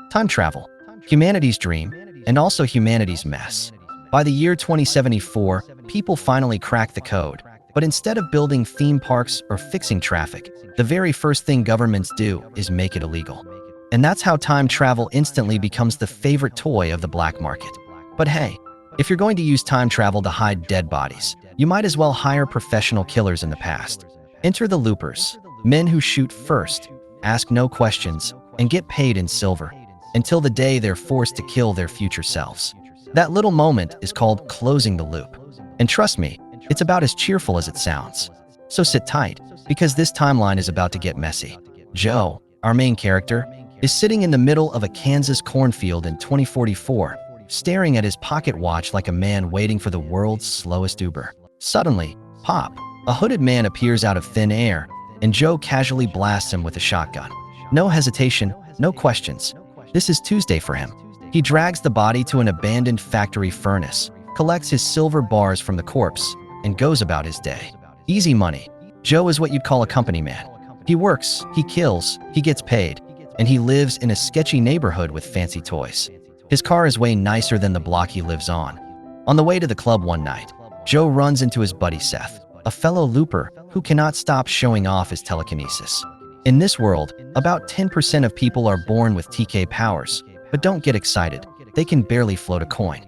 Time travel, humanity's dream, and also humanity's mess. By the year 2074, people finally crack the code. But instead of building theme parks or fixing traffic, the very first thing governments do is make it illegal. And that's how time travel instantly becomes the favorite toy of the black market. But hey, if you're going to use time travel to hide dead bodies, you might as well hire professional killers in the past. Enter the loopers, men who shoot first, ask no questions, and get paid in silver, until the day they're forced to kill their future selves. That little moment is called closing the loop. And trust me, it's about as cheerful as it sounds. So sit tight, because this timeline is about to get messy. Joe, our main character, is sitting in the middle of a Kansas cornfield in 2044, staring at his pocket watch like a man waiting for the world's slowest Uber. Suddenly, pop, a hooded man appears out of thin air, and Joe casually blasts him with a shotgun. No hesitation, no questions. This is Tuesday for him. He drags the body to an abandoned factory furnace, collects his silver bars from the corpse, and goes about his day. Easy money. Joe is what you'd call a company man. He works, he kills, he gets paid, and he lives in a sketchy neighborhood with fancy toys. His car is way nicer than the block he lives on. On the way to the club one night, Joe runs into his buddy Seth, a fellow looper who cannot stop showing off his telekinesis. In this world, about 10% of people are born with TK powers, but don't get excited, they can barely float a coin.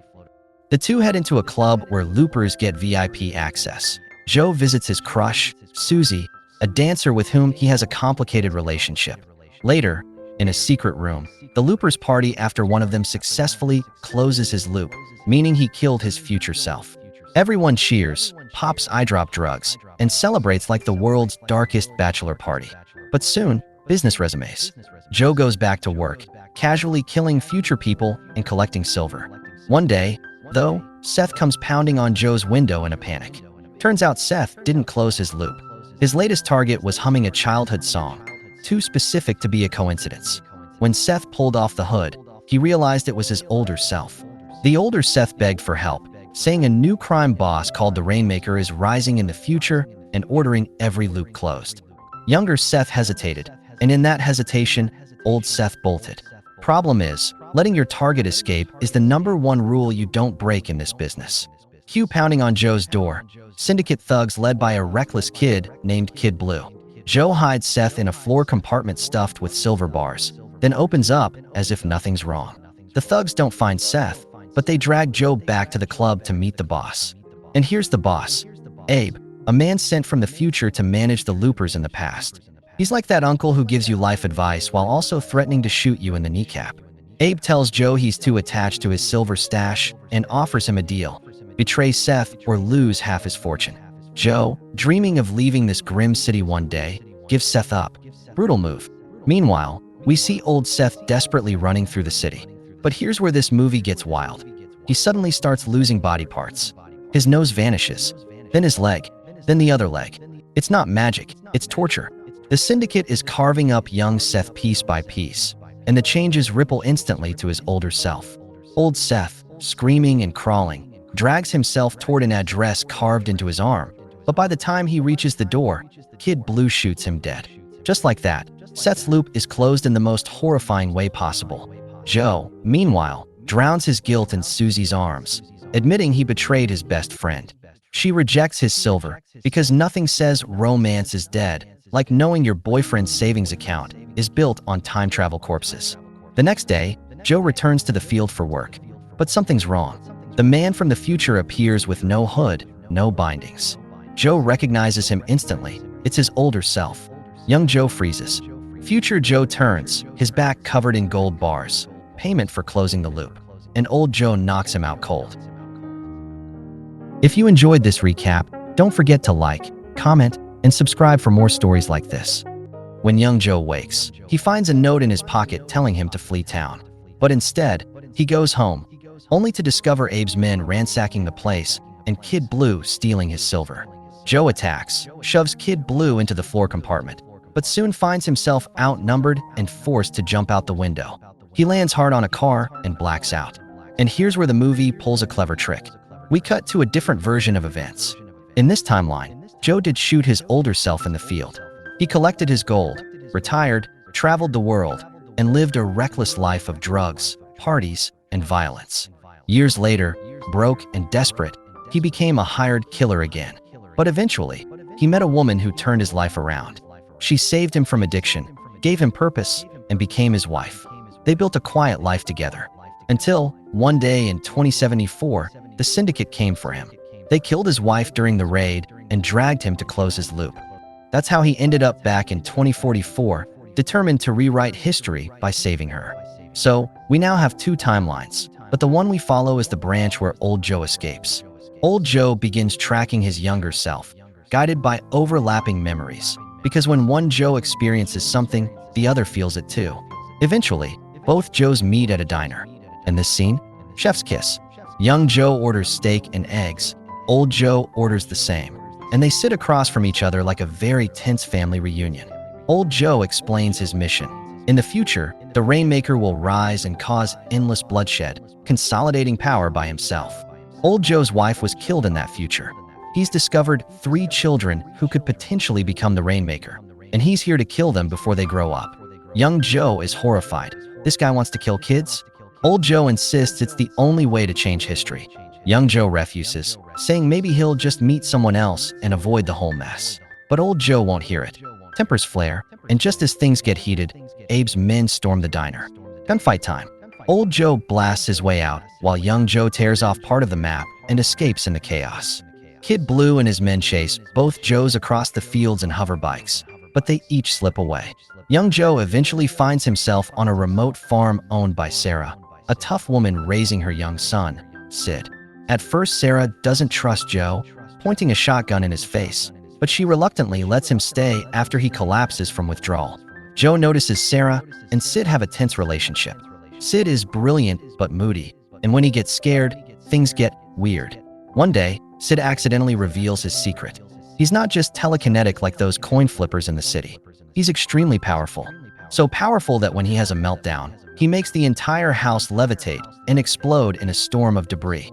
The two head into a club where loopers get VIP access. Joe visits his crush, Susie, a dancer with whom he has a complicated relationship. Later, in a secret room, the loopers party after one of them successfully closes his loop, meaning he killed his future self. Everyone cheers, pops eye-drop drugs, and celebrates like the world's darkest bachelor party. But soon, business resumes. Joe goes back to work, casually killing future people and collecting silver. One day, though, Seth comes pounding on Joe's window in a panic. Turns out Seth didn't close his loop. His latest target was humming a childhood song, too specific to be a coincidence. When Seth pulled off the hood, he realized it was his older self. The older Seth begged for help, saying a new crime boss called the Rainmaker is rising in the future and ordering every loop closed. Younger Seth hesitated, and in that hesitation, old Seth bolted. Problem is, letting your target escape is the #1 rule you don't break in this business. Cue pounding on Joe's door, syndicate thugs led by a reckless kid named Kid Blue. Joe hides Seth in a floor compartment stuffed with silver bars, then opens up as if nothing's wrong. The thugs don't find Seth, but they drag Joe back to the club to meet the boss. And here's the boss, Abe, a man sent from the future to manage the loopers in the past. He's like that uncle who gives you life advice while also threatening to shoot you in the kneecap. Abe tells Joe he's too attached to his silver stash and offers him a deal: betray Seth or lose half his fortune. Joe, dreaming of leaving this grim city one day, gives Seth up. Brutal move. Meanwhile, we see old Seth desperately running through the city. But here's where this movie gets wild. He suddenly starts losing body parts. His nose vanishes, then his leg, then the other leg. It's not magic, it's torture. The syndicate is carving up young Seth piece by piece, and the changes ripple instantly to his older self. Old Seth, screaming and crawling, drags himself toward an address carved into his arm, but by the time he reaches the door, Kid Blue shoots him dead. Just like that, Seth's loop is closed in the most horrifying way possible. Joe, meanwhile, drowns his guilt in Susie's arms, admitting he betrayed his best friend. She rejects his silver because nothing says romance is dead like knowing your boyfriend's savings account is built on time travel corpses. The next day, Joe returns to the field for work, but something's wrong. The man from the future appears with no hood, no bindings. Joe recognizes him instantly. It's his older self. Young Joe freezes. Future Joe turns, his back covered in gold bars, payment for closing the loop, and old Joe knocks him out cold. If you enjoyed this recap, don't forget to like, comment, and subscribe for more stories like this. When young Joe wakes, he finds a note in his pocket telling him to flee town. But instead, he goes home, only to discover Abe's men ransacking the place and Kid Blue stealing his silver. Joe attacks, shoves Kid Blue into the floor compartment, but soon finds himself outnumbered and forced to jump out the window. He lands hard on a car and blacks out. And here's where the movie pulls a clever trick. We cut to a different version of events. In this timeline, Joe did shoot his older self in the field. He collected his gold, retired, traveled the world, and lived a reckless life of drugs, parties, and violence. Years later, broke and desperate, he became a hired killer again. But eventually, he met a woman who turned his life around. She saved him from addiction, gave him purpose, and became his wife. They built a quiet life together. Until, one day in 2074, the syndicate came for him. They killed his wife during the raid and dragged him to close his loop. That's how he ended up back in 2044, determined to rewrite history by saving her. So, we now have two timelines, but the one we follow is the branch where Old Joe escapes. Old Joe begins tracking his younger self, guided by overlapping memories, because when one Joe experiences something, the other feels it too. Eventually, both Joes meet at a diner. In this scene, chef's kiss. Young Joe orders steak and eggs. Old Joe orders the same, and they sit across from each other like a very tense family reunion. Old Joe explains his mission. In the future, the Rainmaker will rise and cause endless bloodshed, consolidating power by himself. Old Joe's wife was killed in that future. He's discovered 3 children who could potentially become the Rainmaker, and he's here to kill them before they grow up. Young Joe is horrified. This guy wants to kill kids? Old Joe insists it's the only way to change history. Young Joe refuses, saying maybe he'll just meet someone else and avoid the whole mess. But Old Joe won't hear it. Tempers flare, and just as things get heated, Abe's men storm the diner. Gunfight time. Old Joe blasts his way out, while Young Joe tears off part of the map and escapes in the chaos. Kid Blue and his men chase both Joes across the fields and hover bikes, but they each slip away. Young Joe eventually finds himself on a remote farm owned by Sarah, a tough woman raising her young son, Sid. At first, Sarah doesn't trust Joe, pointing a shotgun in his face, but she reluctantly lets him stay after he collapses from withdrawal. Joe notices Sarah and Sid have a tense relationship. Sid is brilliant but moody, and when he gets scared, things get weird. One day, Sid accidentally reveals his secret. He's not just telekinetic like those coin flippers in the city. He's extremely powerful. So powerful that when he has a meltdown, he makes the entire house levitate and explode in a storm of debris.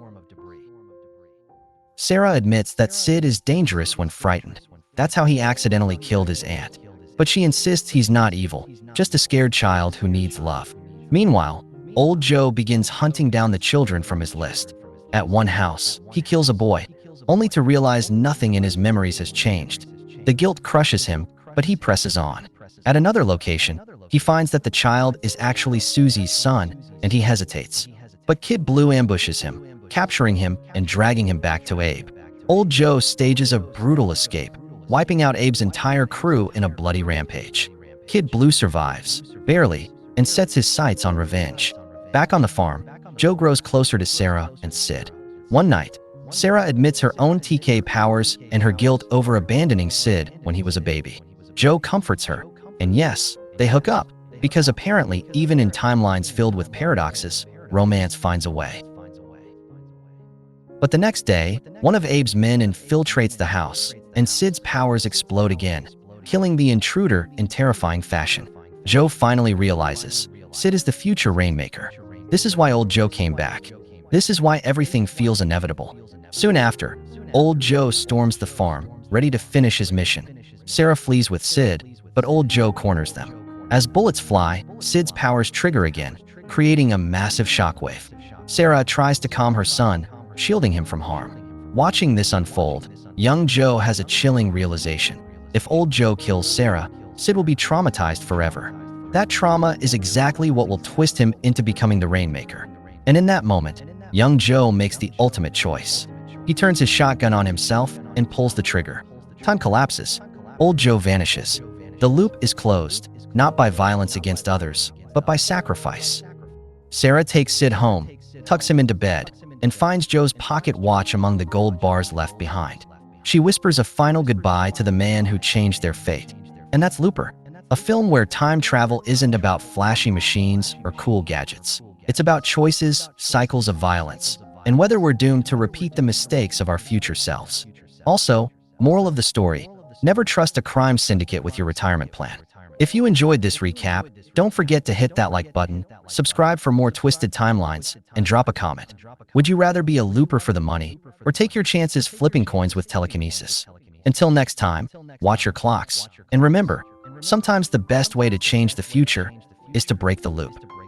Sarah admits that Sid is dangerous when frightened. That's how he accidentally killed his aunt. But she insists he's not evil, just a scared child who needs love. Meanwhile, Old Joe begins hunting down the children from his list. At one house, he kills a boy, only to realize nothing in his memories has changed. The guilt crushes him, but he presses on. At another location, he finds that the child is actually Susie's son, and he hesitates. But Kid Blue ambushes him, capturing him and dragging him back to Abe. Old Joe stages a brutal escape, wiping out Abe's entire crew in a bloody rampage. Kid Blue survives, barely, and sets his sights on revenge. Back on the farm, Joe grows closer to Sarah and Sid. One night, Sarah admits her own TK powers and her guilt over abandoning Sid when he was a baby. Joe comforts her, and yes, they hook up, because apparently even in timelines filled with paradoxes, romance finds a way. But the next day, one of Abe's men infiltrates the house, and Sid's powers explode again, killing the intruder in terrifying fashion. Joe finally realizes Sid is the future Rainmaker. This is why Old Joe came back. This is why everything feels inevitable. Soon after, Old Joe storms the farm, ready to finish his mission. Sarah flees with Sid, but Old Joe corners them. As bullets fly, Sid's powers trigger again, creating a massive shockwave. Sarah tries to calm her son, shielding him from harm. Watching this unfold, young Joe has a chilling realization. If Old Joe kills Sarah, Sid will be traumatized forever. That trauma is exactly what will twist him into becoming the Rainmaker. And in that moment, young Joe makes the ultimate choice. He turns his shotgun on himself and pulls the trigger. Time collapses. Old Joe vanishes. The loop is closed, not by violence against others, but by sacrifice. Sarah takes Sid home, tucks him into bed, and finds Joe's pocket watch among the gold bars left behind. She whispers a final goodbye to the man who changed their fate. And that's Looper, a film where time travel isn't about flashy machines or cool gadgets. It's about choices, cycles of violence, and whether we're doomed to repeat the mistakes of our future selves. Also, moral of the story, never trust a crime syndicate with your retirement plan. If you enjoyed this recap, don't forget to hit that like button, subscribe for more twisted timelines, and drop a comment. Would you rather be a looper for the money, or take your chances flipping coins with telekinesis? Until next time, watch your clocks, and remember, sometimes the best way to change the future is to break the loop.